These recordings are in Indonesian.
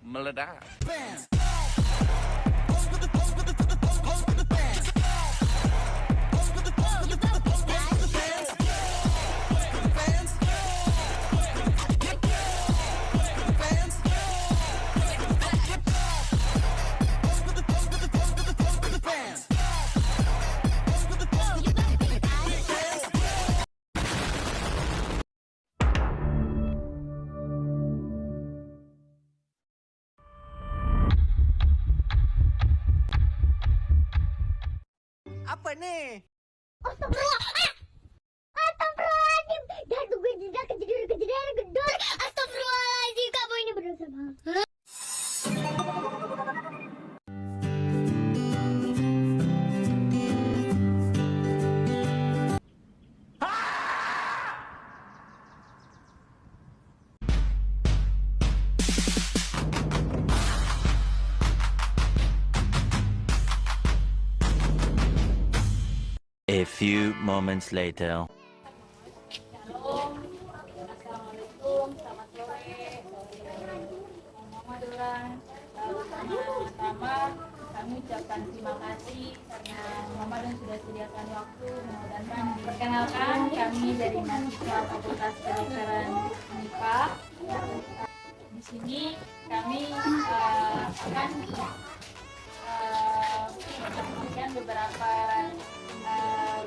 Meledak. Apa nih? Astagfirullahaladzim. Jantung gue tidak kejadian gedor. Astagfirullahaladzim. Kamu ini benar sama. A few moments later. Shalom, Assalamualaikum, selamat sore. Mama Dolan. Pertama, kami ucapkan terima kasih karena Mama dan sudah sediakan waktu mau datang. Perkenalkan, kami dari mahasiswa Fakultas Kedokteran MIPA. Di sini kami akan memberikan beberapa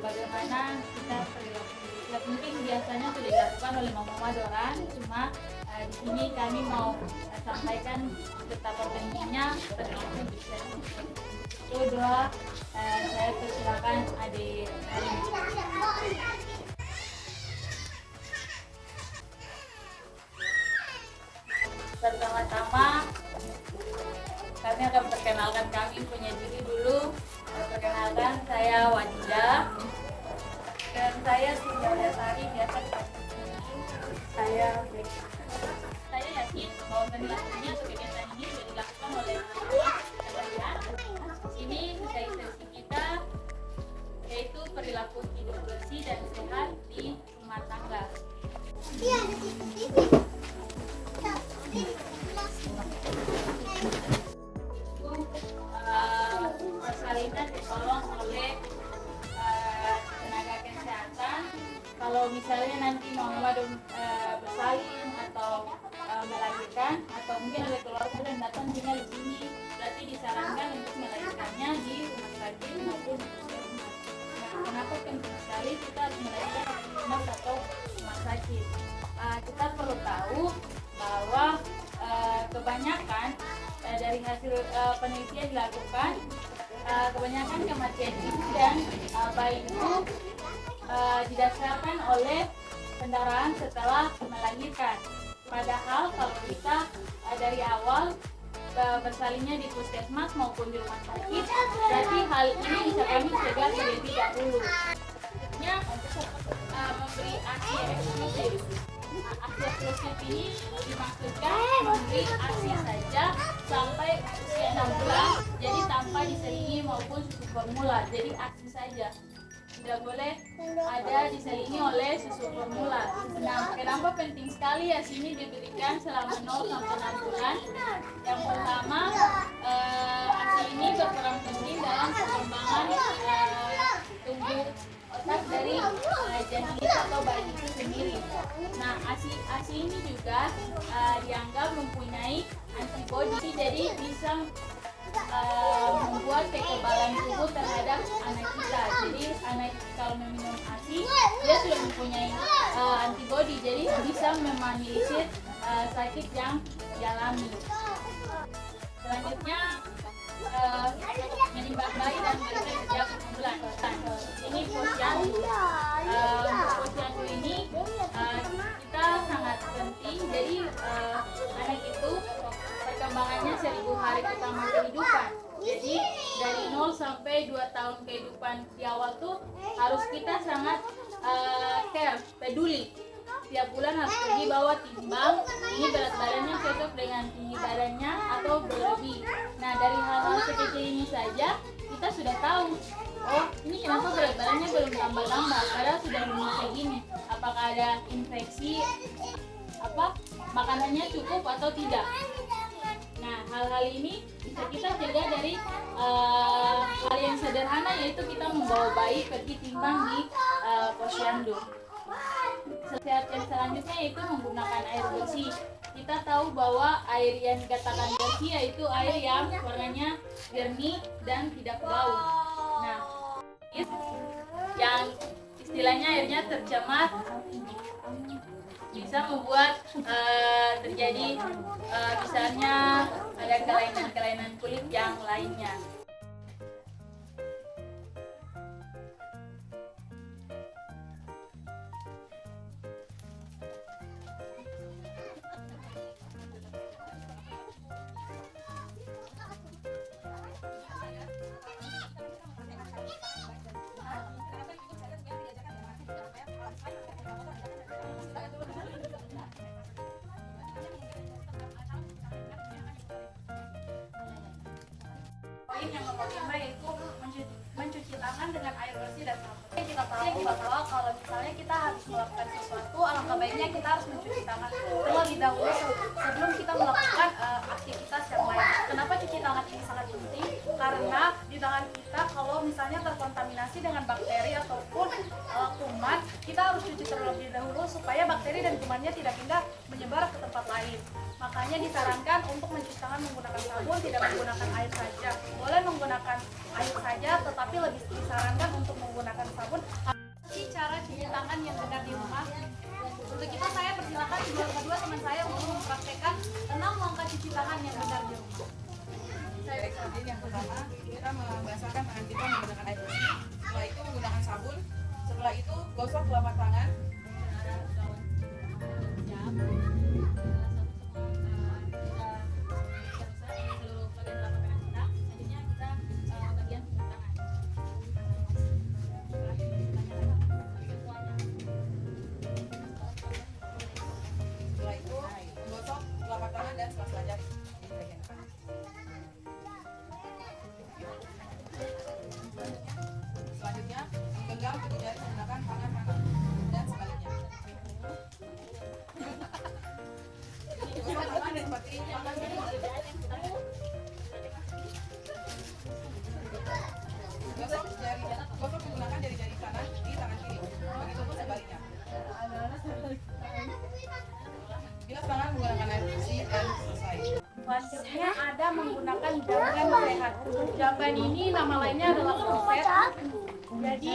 bagaimana kita perilaku. Ya mungkin biasanya sudah dilakukan oleh Mama Doran, cuma di sini kami mau sampaikan betapa pentingnya perilaku bersih. Itu doa, saya persilakan adik Arin. Pertama-tama kami akan perkenalkan kami punya diri dulu. Perkenalkan, saya Wajidah dan saya Sinja Lestari, biasa saya yakin bahwa perilaku ini atau kegiatan ini sudah dilakukan oleh kalian. Ini sesi kita yaitu perilaku hidup bersih dan sehat di rumah tangga. Persalinan ditolong oleh tenaga kesehatan. Kalau misalnya nanti Mama bersalin atau melahirkan atau mungkin ada keluarga dan datang tinggal di sini, berarti disarankan untuk melahirkannya di rumah sakit maupun di puskesmas. Nah, kenapa penting sekali kita harus melahirkan di rumah atau rumah sakit? Kita perlu tahu bahwa kebanyakan dari hasil penelitian dilakukan, kebanyakan kematian ibu dan bayi itu didasarkan oleh pendarahan setelah melahirkan. Padahal kalau kita dari awal bersalinnya di puskesmas maupun di rumah sakit, berarti hal ini bisa kami cegah terlebih dahulu. Selanjutnya, memberi ASI eksklusif. ASI eksklusif ini dimaksudkan memberi ASI saja sampai usia 6 bulan, jadi tanpa diselingi maupun susu formula, jadi ASI saja. Tidak boleh ada diselingi oleh susu formula. Nah, kenapa penting sekali ASI ini diberikan selama 0 sampai 6 bulan? Yang pertama, ASI ini berperan penting dalam perkembangan tumbuh otak dari janin itu atau bayi itu sendiri. Nah, ASI ini juga dianggap mempunyai antibodi, jadi bisa membuat kekebalan tubuh terhadap anak kita. Jadi anak kalau meminum ASI, dia sudah mempunyai antibodi, jadi bisa meminimalisir sakit yang dialami. Selanjutnya, menimbang bayi dan balita sejak 6 bulan. Ini posyandu. Posyandu ini kita sangat penting. Jadi anak itu perkembangannya 1000 hari pertama kehidupan. Jadi dari 0 sampai 2 tahun kehidupan di awal tuh harus kita sangat care, peduli. setiap bulan harus pergi bawa timbang. Ini berat badannya cocok dengan tinggi badannya atau berlebih. Nah, dari hal-hal sekecil ini saja kita sudah tahu, oh ini kenapa berat badannya belum tambah-tambah padahal sudah minum kayak gini. Apakah ada infeksi, makanannya cukup atau tidak. Nah, hal-hal ini bisa kita cegah dari hal yang sederhana, yaitu kita membawa bayi pergi timbang di posyandu. Sehat yang selanjutnya yaitu menggunakan air bersih. Kita tahu bahwa air yang dikatakan bersih yaitu air yang warnanya jernih dan tidak bau. Nah, yang istilahnya airnya tercemar bisa membuat terjadi misalnya ada kelainan-kelainan kulit yang lainnya. Poin yang nomor 5 yaitu mencuci tangan dengan air bersih dan sabun. Kita tahu bahwa kalau misalnya kita habis melakukan sesuatu, alangkah baiknya kita harus mencuci tangan terlebih dahulu sebelum kita melakukan aktivitas yang lain. Kenapa cuci tangan ini sangat penting? Karena di tangan kita kalau misalnya terkontaminasi dengan bakteri ataupun kuman, kita harus cuci terlebih dahulu supaya bakteri dan kumannya tidak pindah menyebar ke tempat lain. Makanya disarankan untuk mencuci tangan menggunakan sabun, tidak menggunakan air saja. Boleh menggunakan air saja, tetapi lebih disarankan untuk menggunakan sabun. Cara cuci tangan yang benar di rumah. Untuk kita saya persilakan kedua teman saya untuk mempraktekkan 6 langkah cuci tangan yang benar di rumah. Saya Rexadin. Yang pertama, kita membasahkan tangan kita menggunakan air bersih. Setelah itu menggunakan sabun. Setelah itu gosok telapak tangan. Setelah itu menggosok telapak tangan dan sela-sela jari di bagian depan. Selanjutnya, menggenggam kedua jari menggunakan tangan kanan dan sebaliknya. Gosok tangan seperti ini. Gosok menggunakan jari-jari kanan di tangan kiri. Begitupun sebaliknya. Bilas tangan menggunakan air bersih dan selesai. Selanjutnya ada menggunakan jamban sehat. Jamban ini nama lainnya adalah kloset. Jadi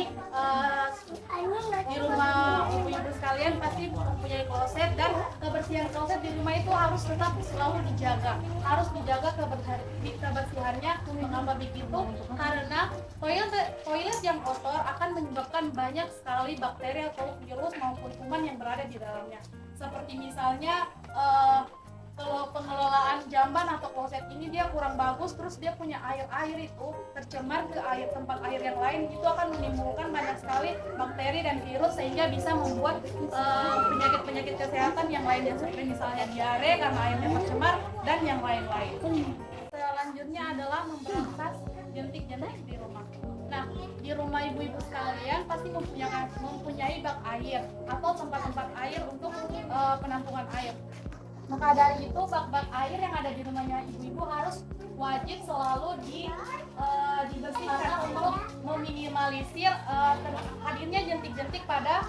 di rumah ibu-ibu sekalian pasti mempunyai kloset, dan kebersihan kloset di rumah itu harus tetap selalu dijaga. Harus dijaga kebersihannya. Mengapa begitu? Karena toilet yang kotor akan menyebabkan banyak sekali bakteri atau virus maupun kuman yang berada di dalamnya. Seperti misalnya kalau pengelolaan jamban atau kloset ini dia kurang bagus, terus dia punya air itu tercemar ke tempat air yang lain, itu akan menimbulkan banyak sekali bakteri dan virus sehingga bisa membuat penyakit-penyakit kesehatan yang lainnya seperti misalnya diare karena airnya tercemar dan yang lain-lain. Selanjutnya adalah memberantas jentik-jentik di rumah. Nah, di rumah ibu-ibu sekalian pasti mempunyai bak air atau tempat-tempat air untuk penampungan air. Maka dari itu bak-bak air yang ada di rumahnya ibu-ibu harus wajib selalu dibersihkan untuk meminimalisir hadirnya jentik-jentik pada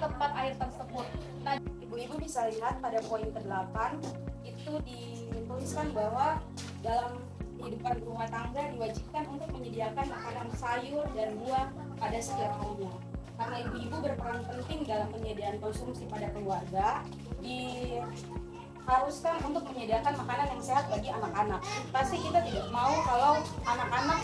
tempat air tersebut. Nah, Ibu-ibu bisa lihat pada poin ke-8 itu dituliskan bahwa dalam kehidupan rumah tangga diwajibkan untuk menyediakan makanan sayur dan buah pada setiap harinya. Karena ibu-ibu berperan penting dalam penyediaan konsumsi pada keluarga, diharuskan untuk menyediakan makanan yang sehat bagi anak-anak. Pasti kita tidak mau kalau anak-anak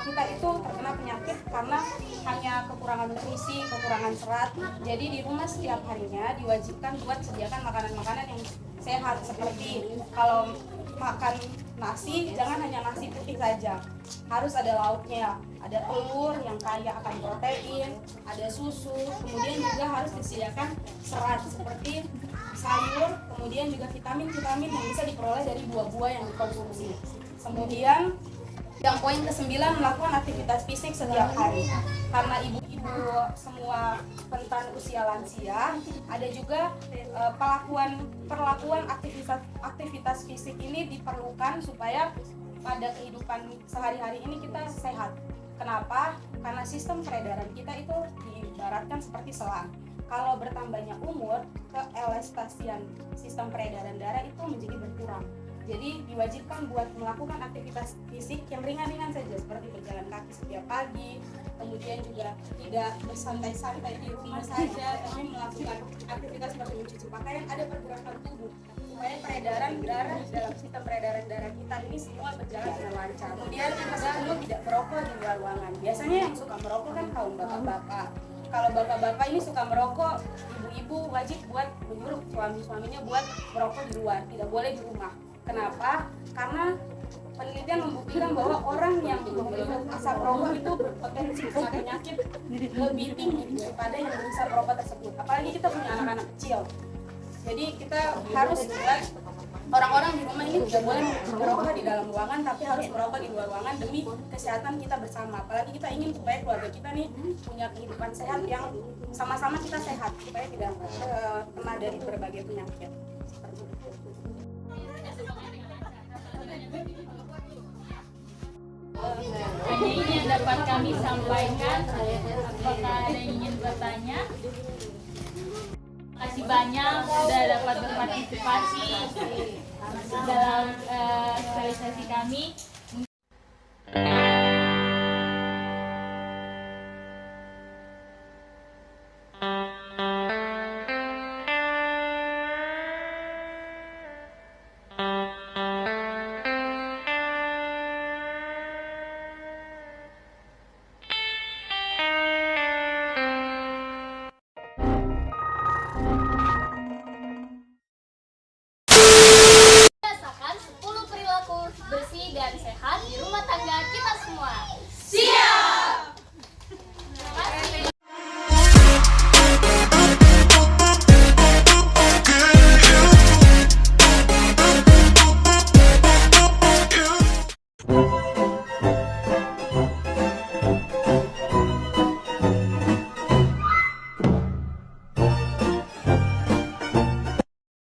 kita itu terkena penyakit karena hanya kekurangan nutrisi, kekurangan serat. Jadi di rumah setiap harinya diwajibkan buat sediakan makanan-makanan yang sehat, seperti kalau makan nasi jangan hanya nasi putih saja. Harus ada lauknya, ada telur yang kaya akan protein, ada susu, kemudian juga harus disediakan serat seperti sayur, kemudian juga vitamin-vitamin yang bisa diperoleh dari buah-buah yang dikonsumsi. Kemudian yang poin ke-9, melakukan aktivitas fisik setiap hari. Karena ibu-ibu semua rentan usia lansia, ada juga perlakuan aktivitas fisik ini diperlukan supaya pada kehidupan sehari-hari ini kita sehat. Kenapa? Karena sistem peredaran kita itu diibaratkan seperti selang. Kalau bertambahnya umur, keelastasian sistem peredaran darah itu menjadi berkurang. Jadi diwajibkan buat melakukan aktivitas fisik yang ringan-ringan saja, seperti berjalan kaki setiap pagi, kemudian juga tidak bersantai-santai di rumah saja, tapi melakukan aktivitas seperti mencuci pakaian, ada pergerakan tubuh supaya peredaran darah dalam sistem peredaran darah kita ini semua berjalan dengan lancar. Kemudian yang ke-10, tidak merokok di luar ruangan. Biasanya yang suka merokok kan kaum bapak-bapak. Kalau bapak-bapak ini suka merokok, ibu-ibu wajib buat menyuruh suami-suaminya buat merokok di luar, tidak boleh di rumah. Kenapa? Karena penelitian membuktikan bahwa orang yang menghirup asap rokok itu berpotensi kena penyakit lebih tinggi daripada yang menghisap rokok tersebut. Apalagi kita punya anak-anak kecil. Jadi kita harus buat orang-orang di rumah ini tidak boleh merokok di dalam ruangan, tapi harus merokok di luar ruangan demi kesehatan kita bersama. Apalagi kita ingin supaya keluarga kita nih punya kehidupan sehat yang sama-sama kita sehat, supaya tidak kena dari berbagai penyakit. Hanya ini yang dapat kami sampaikan. Apakah ada yang ingin bertanya? Terima kasih banyak sudah dapat berpartisipasi dalam sosialisasi kami.